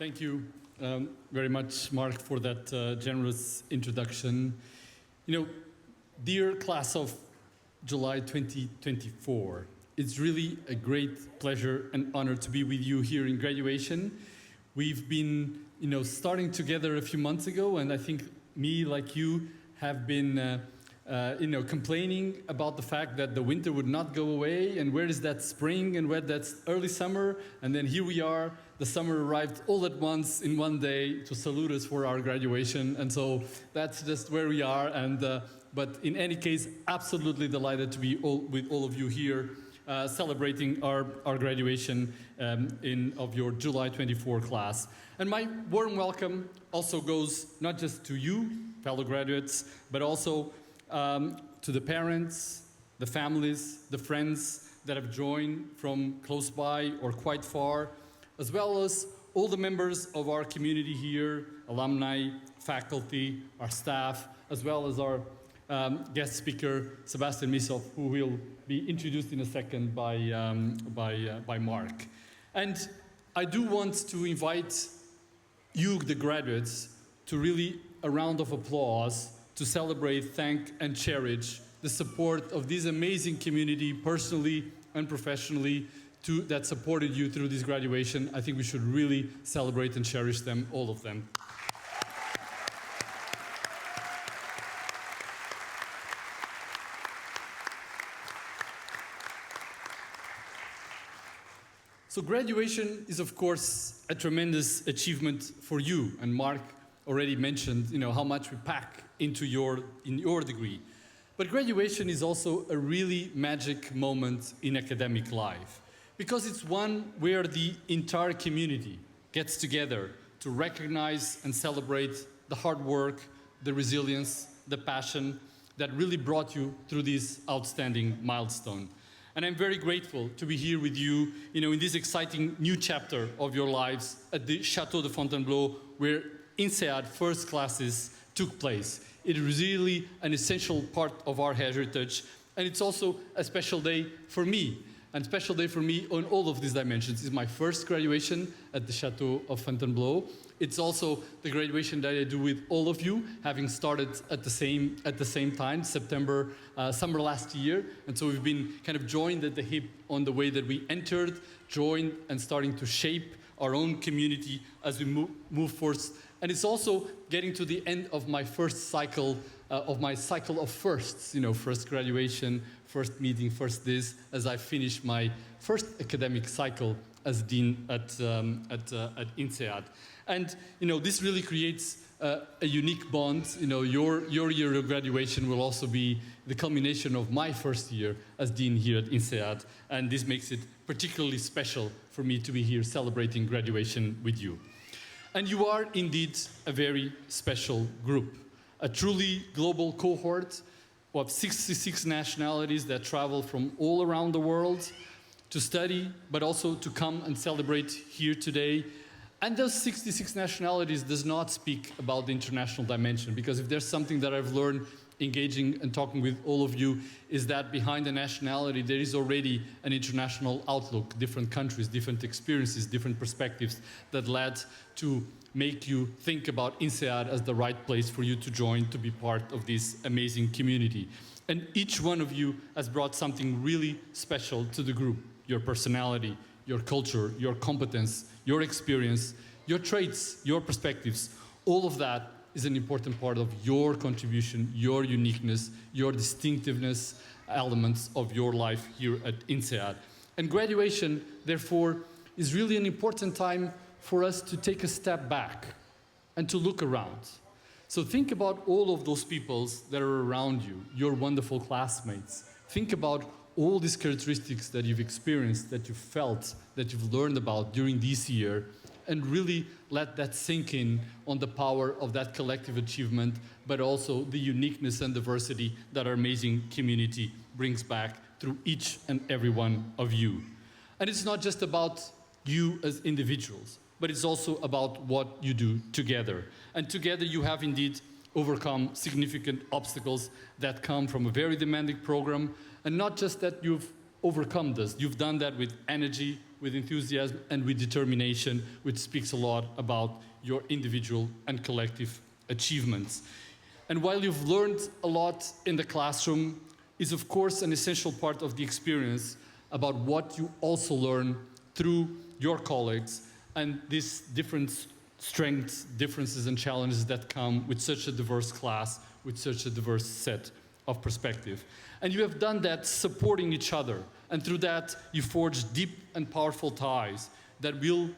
Thank you very much, Mark, for that generous introduction. You know, dear class of July 2024, it's really a great pleasure and honor to be with you here in graduation. We've been, starting together a few months ago, and I think me, like you, have been complaining about the fact that the winter would not go away, and where is that spring, and where that's early summer, and then here we are. The summer arrived all at once in one day to salute us for our graduation, and so that's just where we are. And but in any case, absolutely delighted to be with all of you here celebrating our graduation of your July 24 class. And my warm welcome also goes not just to you, fellow graduates, but also to the parents, the families, the friends that have joined from close by or quite far, as well as all the members of our community here, alumni, faculty, our staff, as well as our guest speaker, Sebastian Misov, who will be introduced in a second by Mark. And I do want to invite you, the graduates, to really a round of applause to celebrate, thank, and cherish the support of this amazing community, personally and professionally, that supported you through this graduation. I think we should really celebrate and cherish them, all of them. So graduation is, of course, a tremendous achievement for you, and Mark already mentioned, how much we pack into your degree. But graduation is also a really magic moment in academic life, because it's one where the entire community gets together to recognize and celebrate the hard work, the resilience, the passion that really brought you through this outstanding milestone. And I'm very grateful to be here with you, in this exciting new chapter of your lives at the Château de Fontainebleau, where INSEAD first classes took place. It is really an essential part of our heritage, and it's also a special day for me. And special day for me on all of these dimensions. It's my first graduation at the Château of Fontainebleau. It's also the graduation that I do with all of you, having started at the same time, summer last year. And so we've been kind of joined at the hip on the way that we entered, joined, and starting to shape our own community as we move forward. And it's also getting to the end of my first cycle, of firsts, first graduation, first meeting, first this, as I finish my first academic cycle as dean at INSEAD. And this really creates a unique bond. Your year of graduation will also be the culmination of my first year as dean here at INSEAD, and this makes it particularly special for me to be here celebrating graduation with you. And you are indeed a very special group, a truly global cohort of 66 nationalities that travel from all around the world to study, but also to come and celebrate here today. And those 66 nationalities does not speak about the international dimension, because if there's something that I've learned engaging and talking with all of you, is that behind the nationality there is already an international outlook, different countries, different experiences, different perspectives that led to make you think about INSEAD as the right place for you to join, to be part of this amazing community. And each one of you has brought something really special to the group: your personality, your culture, your competence, your experience, your traits, your perspectives. All of that is an important part of your contribution, your uniqueness, your distinctiveness, elements of your life here at INSEAD. And graduation, therefore, is really an important time for us to take a step back and to look around. So think about all of those people that are around you, your wonderful classmates. Think about all these characteristics that you've experienced, that you've felt, that you've learned about during this year, and really let that sink in on the power of that collective achievement, but also the uniqueness and diversity that our amazing community brings back through each and every one of you. And it's not just about you as individuals, but it's also about what you do together. And together you have indeed overcome significant obstacles that come from a very demanding program, and not just that you've overcome this. You've done that with energy, with enthusiasm, and with determination, which speaks a lot about your individual and collective achievements. And while you've learned a lot in the classroom, is of course an essential part of the experience about what you also learn through your colleagues and these different strengths, differences, and challenges that come with such a diverse class, with such a diverse set of perspective. And you have done that supporting each other. And through that, you forge deep and powerful ties that will,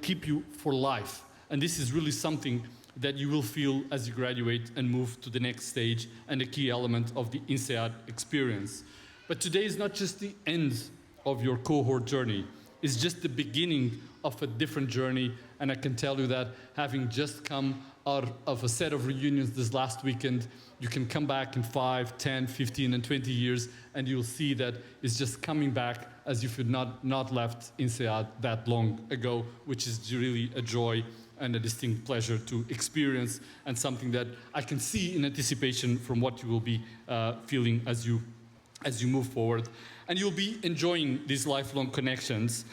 keep you for life. And this is really something that you will feel as you graduate and move to the next stage and a key element of the INSEAD experience. But today is not just the end of your cohort journey. It's just the beginning of a different journey. And I can tell you that having just come out of a set of reunions this last weekend, you can come back in 5, 10, 15, and 20 years, and you'll see that it's just coming back as if you'd not left INSEAD that long ago, which is really a joy and a distinct pleasure to experience, and something that I can see in anticipation from what you will be feeling as you move forward. And you'll be enjoying these lifelong connections,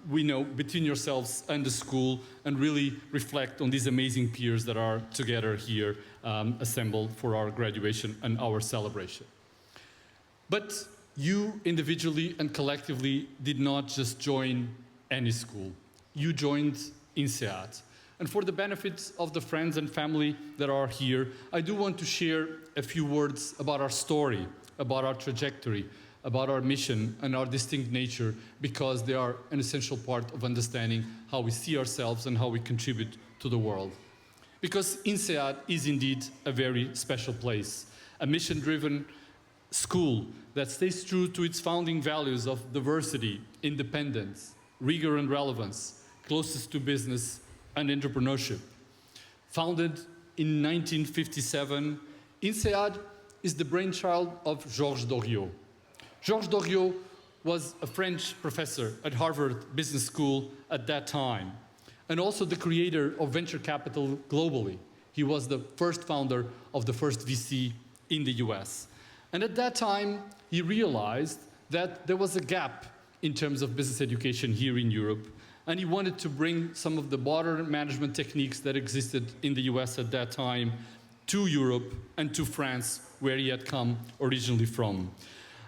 we know, between yourselves and the school, and really reflect on these amazing peers that are together here, assembled for our graduation and our celebration. But you individually and collectively did not just join any school. You joined INSEAD. And for the benefit of the friends and family that are here, I do want to share a few words about our story, about our trajectory, about our mission and our distinct nature, because they are an essential part of understanding how we see ourselves and how we contribute to the world. Because INSEAD is indeed a very special place, a mission-driven school that stays true to its founding values of diversity, independence, rigor and relevance, closest to business and entrepreneurship. Founded in 1957, INSEAD is the brainchild of Georges Doriot. Georges Doriot was a French professor at Harvard Business School at that time, and also the creator of venture capital globally. He was the first founder of the first VC in the US. And at that time, he realized that there was a gap in terms of business education here in Europe, and he wanted to bring some of the modern management techniques that existed in the US at that time to Europe and to France, where he had come originally from.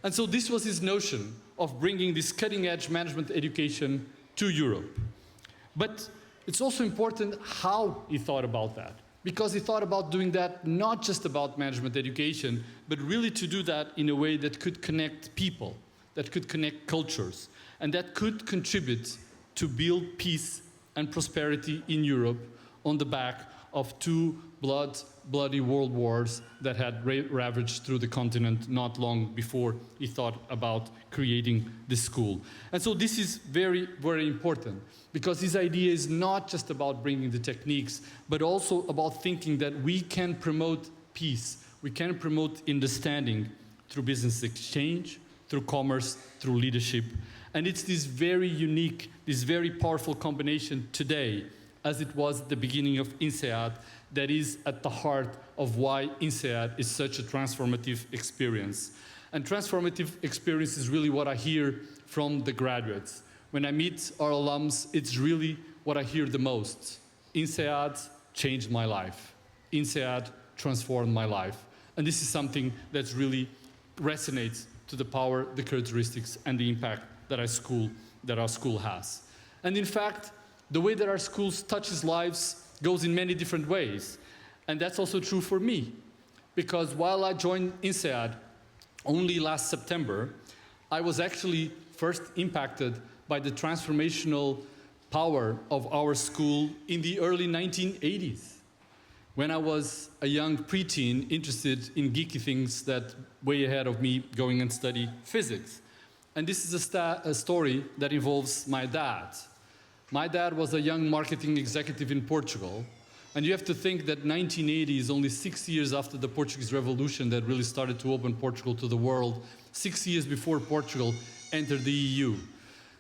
And so this was his notion of bringing this cutting-edge management education to Europe. But it's also important how he thought about that, because he thought about doing that not just about management education, but really to do that in a way that could connect people, that could connect cultures, and that could contribute to build peace and prosperity in Europe on the back of two bloody world wars that had ravaged through the continent not long before he thought about creating this school. And so this is very, very important, because his idea is not just about bringing the techniques, but also about thinking that we can promote peace, we can promote understanding through business exchange, through commerce, through leadership. And it's this very unique, this very powerful combination today, as it was at the beginning of INSEAD, that is at the heart of why INSEAD is such a transformative experience. And transformative experience is really what I hear from the graduates. When I meet our alums, it's really what I hear the most. INSEAD changed my life. INSEAD transformed my life. And this is something that really resonates to the power, the characteristics, and the impact that our school has. And in fact, the way that our schools touches lives goes in many different ways. And that's also true for me, because while I joined INSEAD only last September, I was actually first impacted by the transformational power of our school in the early 1980s, when I was a young preteen interested in geeky things that way ahead of me going and study physics. And this is a story that involves my dad. My dad was a young marketing executive in Portugal, and you have to think that 1980 is only 6 years after the Portuguese Revolution that really started to open Portugal to the world, 6 years before Portugal entered the EU.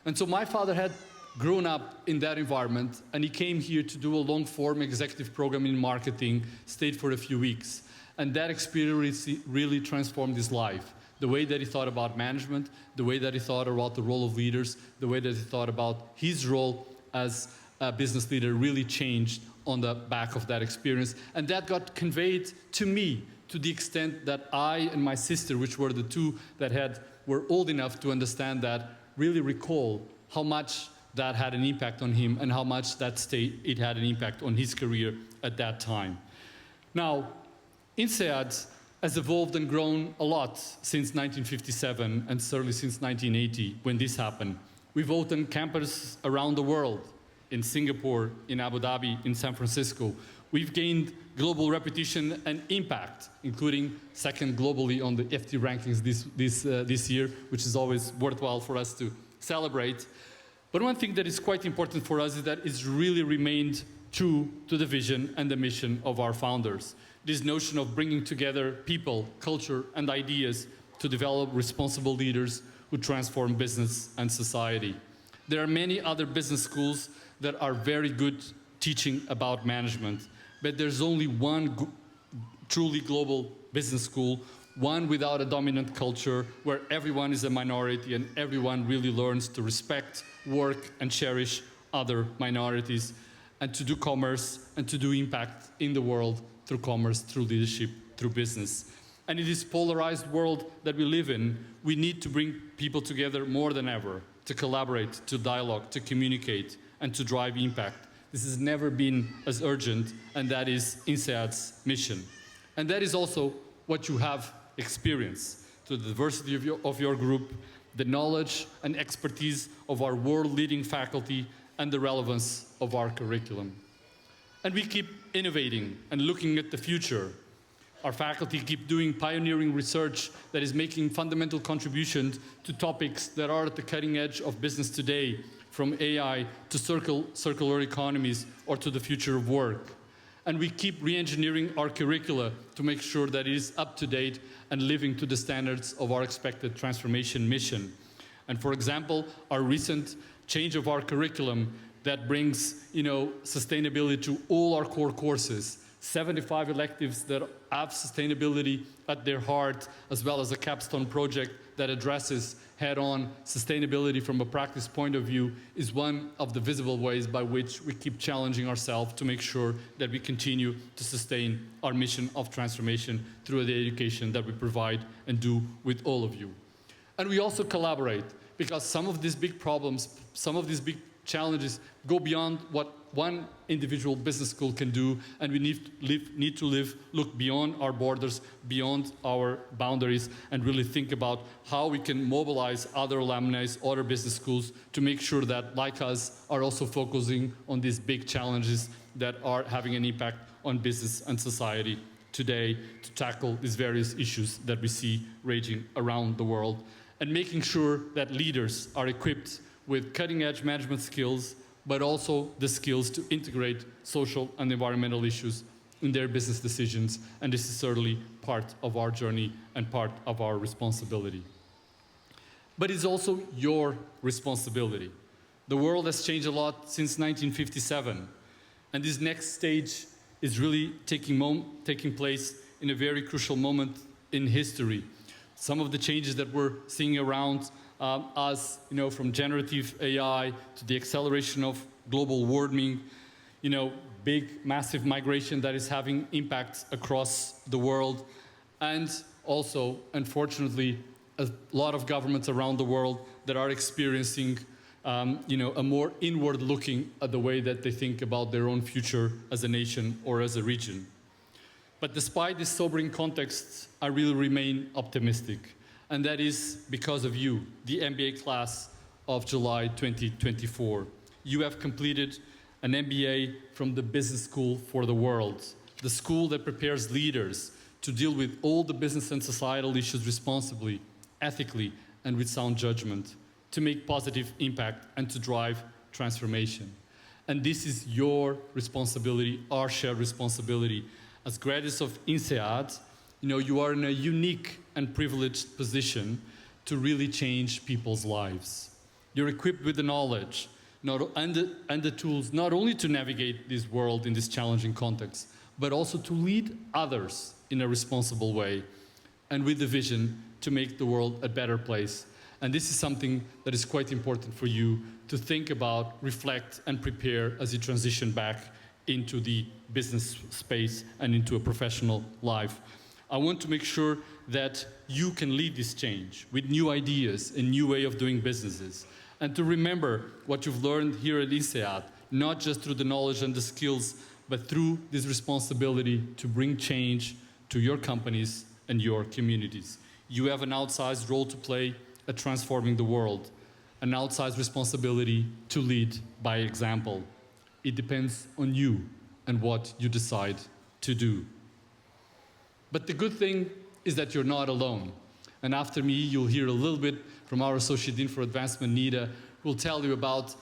And so my father had grown up in that environment, and he came here to do a long-form executive program in marketing, stayed for a few weeks, and that experience really transformed his life. the way that he thought about management, the way that he thought about the role of leaders, the way that he thought about his role as a business leader really changed on the back of that experience. And that got conveyed to me to the extent that I and my sister, which were the two that were old enough to understand that, really recall how much that had an impact on him and how much it had an impact on his career at that time. Now, INSEAD has evolved and grown a lot since 1957 and certainly since 1980 when this happened. We've opened campuses around the world, in Singapore, in Abu Dhabi, in San Francisco. We've gained global reputation and impact, including second globally on the FT rankings this year, which is always worthwhile for us to celebrate. But one thing that is quite important for us is that it's really remained true to the vision and the mission of our founders. This notion of bringing together people, culture, and ideas to develop responsible leaders who transform business and society. There are many other business schools that are very good teaching about management, but there's only one truly global business school, one without a dominant culture, where everyone is a minority and everyone really learns to respect, work, and cherish other minorities, and to do commerce and to do impact in the world through commerce, through leadership, through business. And in this polarized world that we live in, we need to bring people together more than ever, to collaborate, to dialogue, to communicate, and to drive impact. This has never been as urgent, and that is INSEAD's mission. And that is also what you have experienced, through the diversity of your group, the knowledge and expertise of our world-leading faculty, and the relevance of our curriculum. And we keep innovating and looking at the future. Our faculty keep doing pioneering research that is making fundamental contributions to topics that are at the cutting edge of business today, from AI to circular economies or to the future of work. And we keep re-engineering our curricula to make sure that it is up to date and living to the standards of our expected transformation mission. And for example, our recent change of our curriculum that brings, sustainability to all our core courses, 75 electives that have sustainability at their heart, as well as a capstone project that addresses head-on sustainability from a practice point of view, is one of the visible ways by which we keep challenging ourselves to make sure that we continue to sustain our mission of transformation through the education that we provide and do with all of you. And we also collaborate, because some of these big problems, some of these big challenges go beyond what one individual business school can do, and we need to look beyond our borders, beyond our boundaries, and really think about how we can mobilize other alumni, other business schools, to make sure that, like us, are also focusing on these big challenges that are having an impact on business and society today, to tackle these various issues that we see raging around the world, and making sure that leaders are equipped with cutting-edge management skills, but also the skills to integrate social and environmental issues in their business decisions. And this is certainly part of our journey and part of our responsibility. But it's also your responsibility. The world has changed a lot since 1957, and this next stage is really taking place in a very crucial moment in history. Some of the changes that we're seeing around us, from generative AI to the acceleration of global warming, big, massive migration that is having impacts across the world, and also, unfortunately, a lot of governments around the world that are experiencing, a more inward looking at the way that they think about their own future as a nation or as a region. But despite this sobering context, I really remain optimistic. And that is because of you, the MBA class of July 2024. You have completed an MBA from the Business School for the World, the school that prepares leaders to deal with all the business and societal issues responsibly, ethically, and with sound judgment, to make positive impact and to drive transformation. And this is your responsibility, our shared responsibility. As graduates of INSEAD, you are in a unique and privileged position to really change people's lives. You're equipped with the knowledge and the tools not only to navigate this world in this challenging context, but also to lead others in a responsible way. and with the vision to make the world a better place. And this is something that is quite important for you to think about, reflect, and prepare as you transition back into the business space and into a professional life. I want to make sure that you can lead this change with new ideas, a new way of doing businesses, and to remember what you've learned here at INSEAD, not just through the knowledge and the skills, but through this responsibility to bring change to your companies and your communities. You have an outsized role to play at transforming the world, an outsized responsibility to lead by example. It depends on you and what you decide to do. But the good thing is that you're not alone. And after me, you'll hear a little bit from our Associate Dean for Advancement, Nida, who will tell you about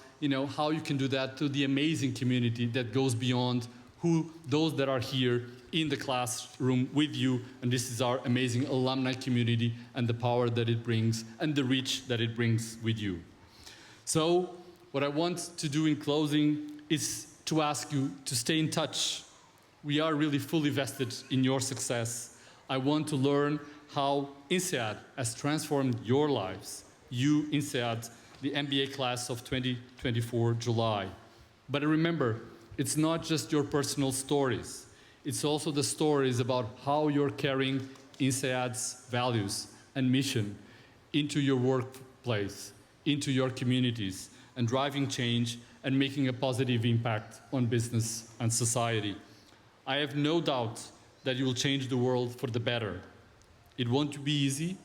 how you can do that to the amazing community that goes beyond those that are here in the classroom with you. And this is our amazing alumni community and the power that it brings and the reach that it brings with you. So what I want to do in closing is to ask you to stay in touch. We are really fully vested in your success. I want to learn how INSEAD has transformed your lives. You, INSEAD, the MBA class of 2024 July. But remember, it's not just your personal stories. It's also the stories about how you're carrying INSEAD's values and mission into your workplace, into your communities, and driving change and making a positive impact on business and society. I have no doubt that you will change the world for the better. It won't be easy,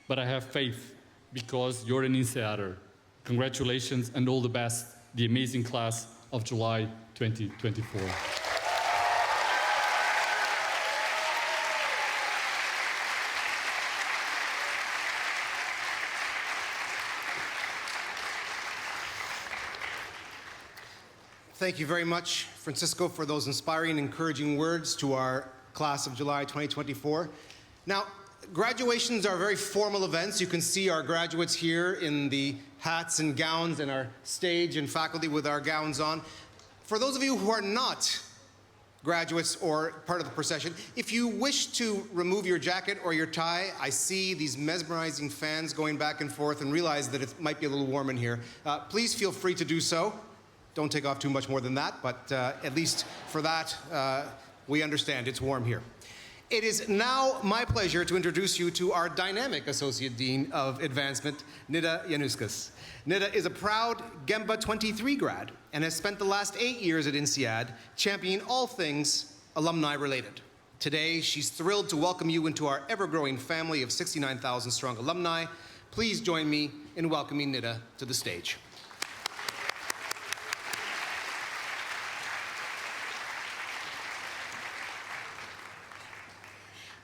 but I have faith because you're an INSEADer. Congratulations and all the best, the amazing class of July 2024. Thank you very much, Francisco, for those inspiring and encouraging words to our class of July 2024. Now, graduations are very formal events. You can see our graduates here in the hats and gowns and our stage and faculty with our gowns on. For those of you who are not graduates or part of the procession, if you wish to remove your jacket or your tie, I see these mesmerizing fans going back and forth and realize that it might be a little warm in here. Please feel free to do so. Don't take off too much more than that, but at least for that, we understand it's warm here. It is now my pleasure to introduce you to our dynamic Associate Dean of Advancement, Nida Yanuskis. Nida is a proud Gemba 23 grad and has spent the last 8 years at INSEAD championing all things alumni-related. Today, she's thrilled to welcome you into our ever-growing family of 69,000 strong alumni. Please join me in welcoming Nida to the stage.